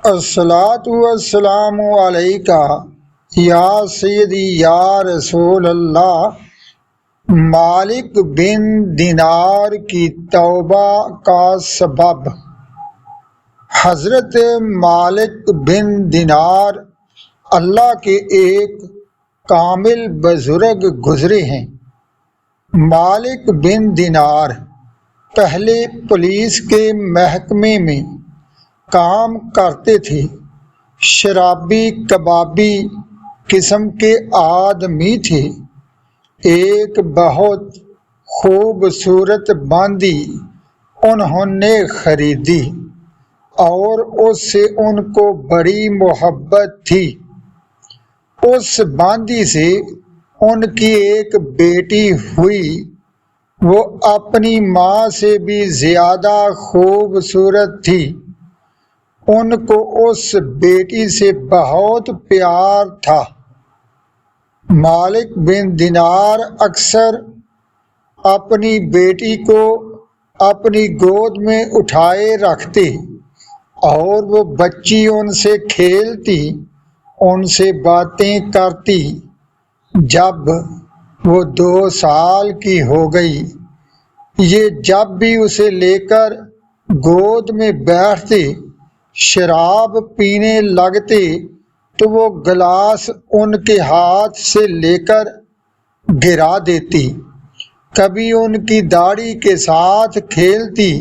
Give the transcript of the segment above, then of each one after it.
الصلاۃ والسلام علیکہ یا سیدی یا رسول اللہ۔ مالک بن دینار کی توبہ کا سبب۔ حضرت مالک بن دینار اللہ کے ایک کامل بزرگ گزرے ہیں۔ مالک بن دینار پہلے پولیس کے محکمے میں کام کرتے تھے۔ شرابی کبابی قسم کے آدمی تھے۔ ایک بہت خوبصورت باندی انہوں نے خریدی اور اس سے ان کو بڑی محبت تھی۔ اس باندی سے ان کی ایک بیٹی ہوئی۔ وہ اپنی ماں سے بھی زیادہ خوبصورت تھی۔ ان کو اس بیٹی سے بہت پیار تھا۔ مالک بن دینار اکثر اپنی بیٹی کو اپنی گود میں اٹھائے رکھتے اور وہ بچی ان سے کھیلتی، ان سے باتیں کرتی۔ جب وہ 2 سال کی ہو گئی، یہ جب بھی اسے لے کر گود میں بیٹھتے، شراب پینے لگتے تو وہ گلاس ان کے ہاتھ سے لے کر گرا دیتی۔ کبھی ان کی داڑھی کے ساتھ کھیلتی۔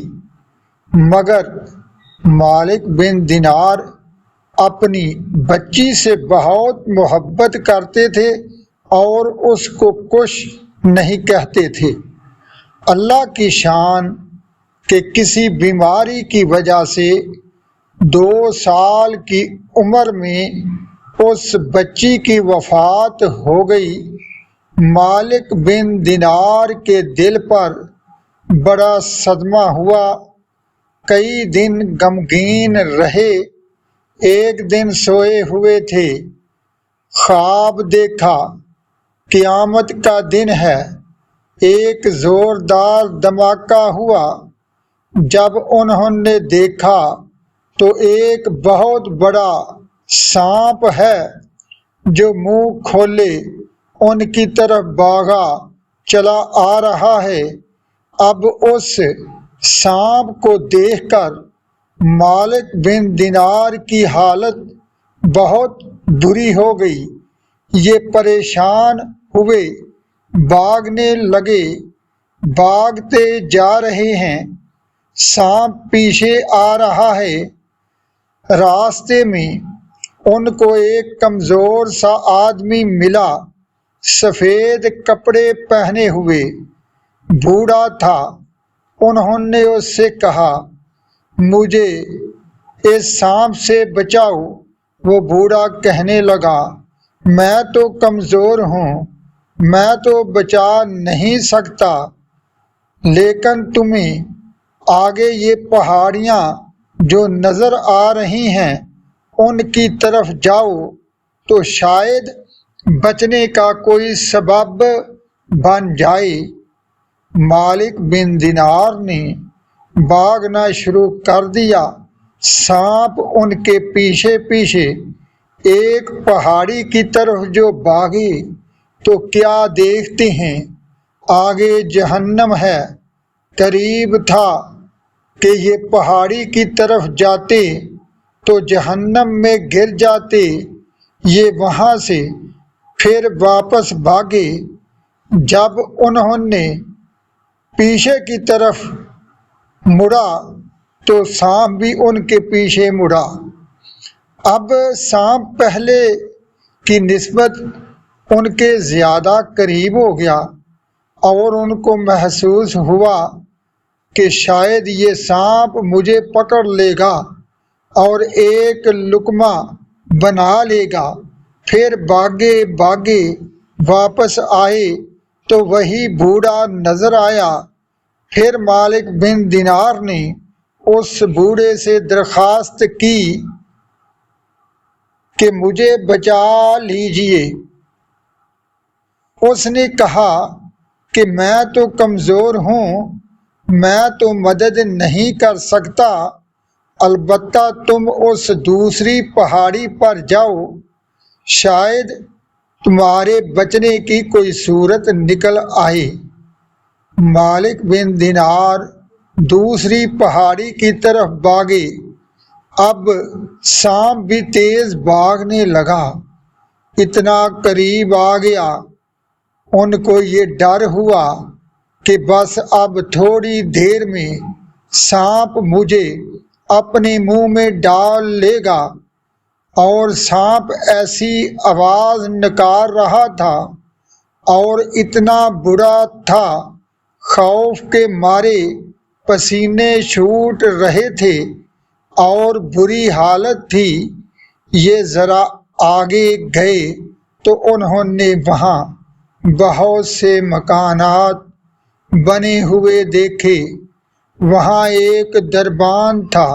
مگر مالک بن دینار اپنی بچی سے بہت محبت کرتے تھے اور اس کو کچھ نہیں کہتے تھے۔ اللہ کی شان کہ کسی بیماری کی وجہ سے 2 سال کی عمر میں اس بچی کی وفات ہو گئی۔ مالک بن دینار کے دل پر بڑا صدمہ ہوا۔ کئی دن غمگین رہے۔ ایک دن سوئے ہوئے تھے، خواب دیکھا قیامت کا دن ہے۔ ایک زوردار دھماکہ ہوا۔ جب انہوں نے دیکھا تو ایک بہت بڑا سانپ ہے جو منہ کھولے ان کی طرف بھاگا چلا آ رہا ہے۔ اب اس سانپ کو دیکھ کر مالک بن دینار کی حالت بہت بری ہو گئی۔ یہ پریشان ہوئے، بھاگنے لگے۔ بھاگتے جا رہے ہیں، سانپ پیچھے آ رہا ہے۔ راستے میں ان کو ایک کمزور سا آدمی ملا، سفید کپڑے پہنے ہوئے، بوڑھا تھا۔ انہوں نے اس سے کہا، مجھے اس سانپ سے بچاؤ۔ وہ بوڑھا کہنے لگا، میں تو کمزور ہوں، میں تو بچا نہیں سکتا، لیکن تمہیں آگے یہ پہاڑیاں جو نظر آ رہی ہیں ان کی طرف جاؤ تو شاید بچنے کا کوئی سبب بن جائے۔ مالک بن دینار نے بھاگنا شروع کر دیا۔ سانپ ان کے پیچھے پیچھے ایک پہاڑی کی طرف جو بھاگے تو کیا دیکھتے ہیں، آگے جہنم ہے۔ قریب تھا کہ یہ پہاڑی کی طرف جاتے تو جہنم میں گر جاتے۔ یہ وہاں سے پھر واپس بھاگے۔ جب انہوں نے پیچھے کی طرف مڑا تو سانپ بھی ان کے پیچھے مڑا۔ اب سانپ پہلے کی نسبت ان کے زیادہ قریب ہو گیا اور ان کو محسوس ہوا کہ شاید یہ سانپ مجھے پکڑ لے گا اور ایک لقمہ بنا لے گا۔ پھر بھاگے بھاگے واپس آئے تو وہی بوڑھا نظر آیا۔ پھر مالک بن دینار نے اس بوڑھے سے درخواست کی کہ مجھے بچا لیجئے۔ اس نے کہا کہ میں تو کمزور ہوں، میں تو مدد نہیں کر سکتا، البتہ تم اس دوسری پہاڑی پر جاؤ، شاید تمہارے بچنے کی کوئی صورت نکل آئے۔ مالک بن دینار دوسری پہاڑی کی طرف بھاگے۔ اب سانپ بھی تیز بھاگنے لگا، اتنا قریب آ گیا ان کو یہ ڈر ہوا کہ بس اب تھوڑی دیر میں سانپ مجھے اپنے منہ میں ڈال لے گا، اور سانپ ایسی آواز نکال رہا تھا اور اتنا برا تھا، خوف کے مارے پسینے چھوٹ رہے تھے اور بری حالت تھی۔ یہ ذرا آگے گئے تو انہوں نے وہاں بہت سے مکانات بنے ہوئے دیکھے۔ وہاں ایک دربان تھا،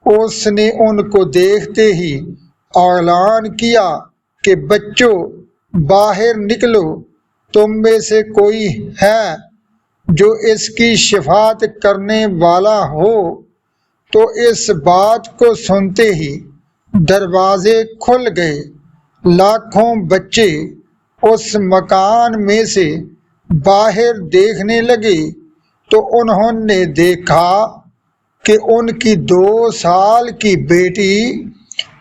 اس نے ان کو دیکھتے ہی اعلان کیا کہ بچوں باہر نکلو، تم میں سے کوئی ہے جو اس کی شفاعت کرنے والا ہو؟ تو اس بات کو سنتے ہی دروازے کھل گئے، لاکھوں بچے اس مکان میں سے باہر دیکھنے لگے تو انہوں نے دیکھا کہ ان کی 2 سال کی بیٹی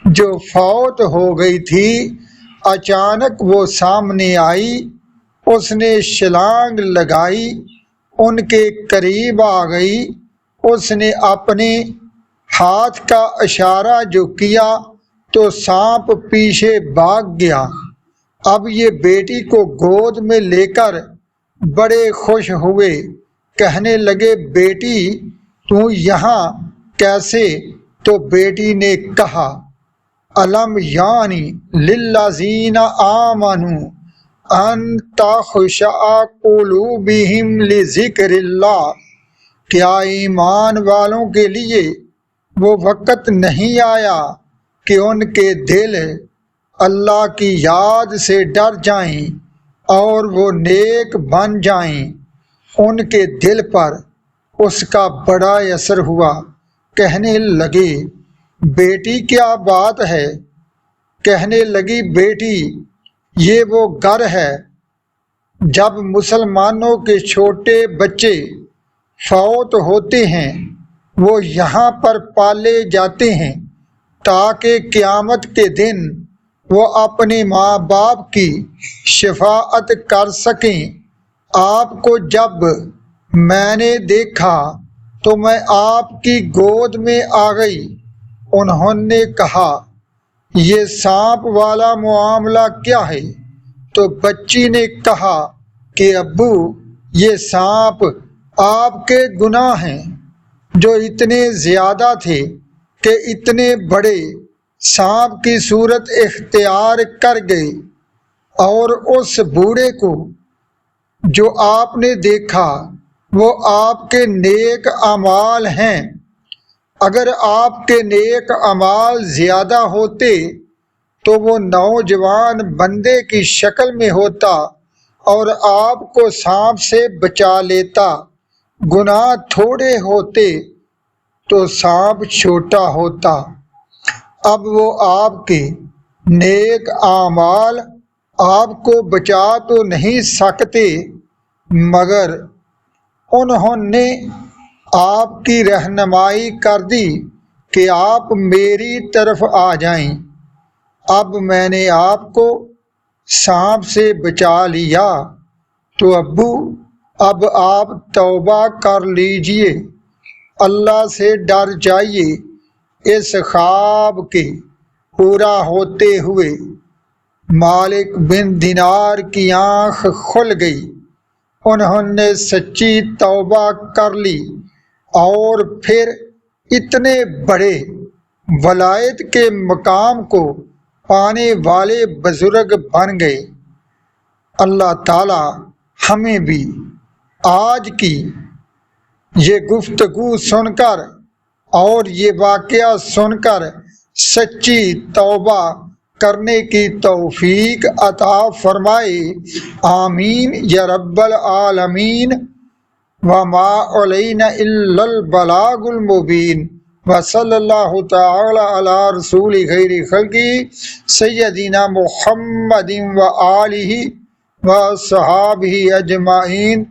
جو فوت ہو گئی تھی، اچانک وہ سامنے آئی، اس نے چھلانگ لگائی، ان کے قریب آ گئی، اس نے اپنے ہاتھ کا اشارہ جو کیا تو سانپ پیچھے بھاگ گیا۔ اب یہ بیٹی کو گود میں لے کر بڑے خوش ہوئے، کہنے لگے بیٹی تو یہاں کیسے؟ تو بیٹی نے کہا الم یعنی للذین آمنوا ان تخشع قلوبہم لذکر اللہ، کیا ایمان والوں کے لیے وہ وقت نہیں آیا کہ ان کے دل اللہ کی یاد سے ڈر جائیں اور وہ نیک بن جائیں؟ ان کے دل پر اس کا بڑا اثر ہوا، کہنے لگے بیٹی کیا بات ہے؟ کہنے لگی بیٹی یہ وہ گھر ہے جب مسلمانوں کے چھوٹے بچے فوت ہوتے ہیں، وہ یہاں پر پالے جاتے ہیں تاکہ قیامت کے دن وہ اپنے ماں باپ کی شفاعت کر سکیں۔ آپ کو جب میں نے دیکھا تو میں آپ کی گود میں آ گئی۔ انہوں نے کہا یہ سانپ والا معاملہ کیا ہے؟ تو بچی نے کہا کہ ابو یہ سانپ آپ کے گناہ ہیں جو اتنے زیادہ تھے کہ اتنے بڑے سانپ کی صورت اختیار کر گئے، اور اس بوڑھے کو جو آپ نے دیکھا وہ آپ کے نیک اعمال ہیں۔ اگر آپ کے نیک اعمال زیادہ ہوتے تو وہ نوجوان بندے کی شکل میں ہوتا اور آپ کو سانپ سے بچا لیتا، گناہ تھوڑے ہوتے تو سانپ چھوٹا ہوتا۔ اب وہ آپ کے نیک اعمال آپ کو بچا تو نہیں سکتے، مگر انہوں نے آپ کی رہنمائی کر دی کہ آپ میری طرف آ جائیں۔ اب میں نے آپ کو سانپ سے بچا لیا، تو ابو اب آپ توبہ کر لیجئے، اللہ سے ڈر جائیے۔ اس خواب کے پورا ہوتے ہوئے مالک بن دینار کی آنکھ کھل گئی، انہوں نے سچی توبہ کر لی اور پھر اتنے بڑے ولایت کے مقام کو پانے والے بزرگ بن گئے۔ اللہ تعالی ہمیں بھی آج کی یہ گفتگو سن کر اور یہ واقعہ سن کر سچی توبہ کرنے کی توفیق عطا فرمائے، آمین یا رب العالمین۔ وما علینا الا البلاغ المبین۔ وصلی اللہ تعالی علی رسول خیر خلقی سیدنا محمد و آلہ و صحابہ اجمعین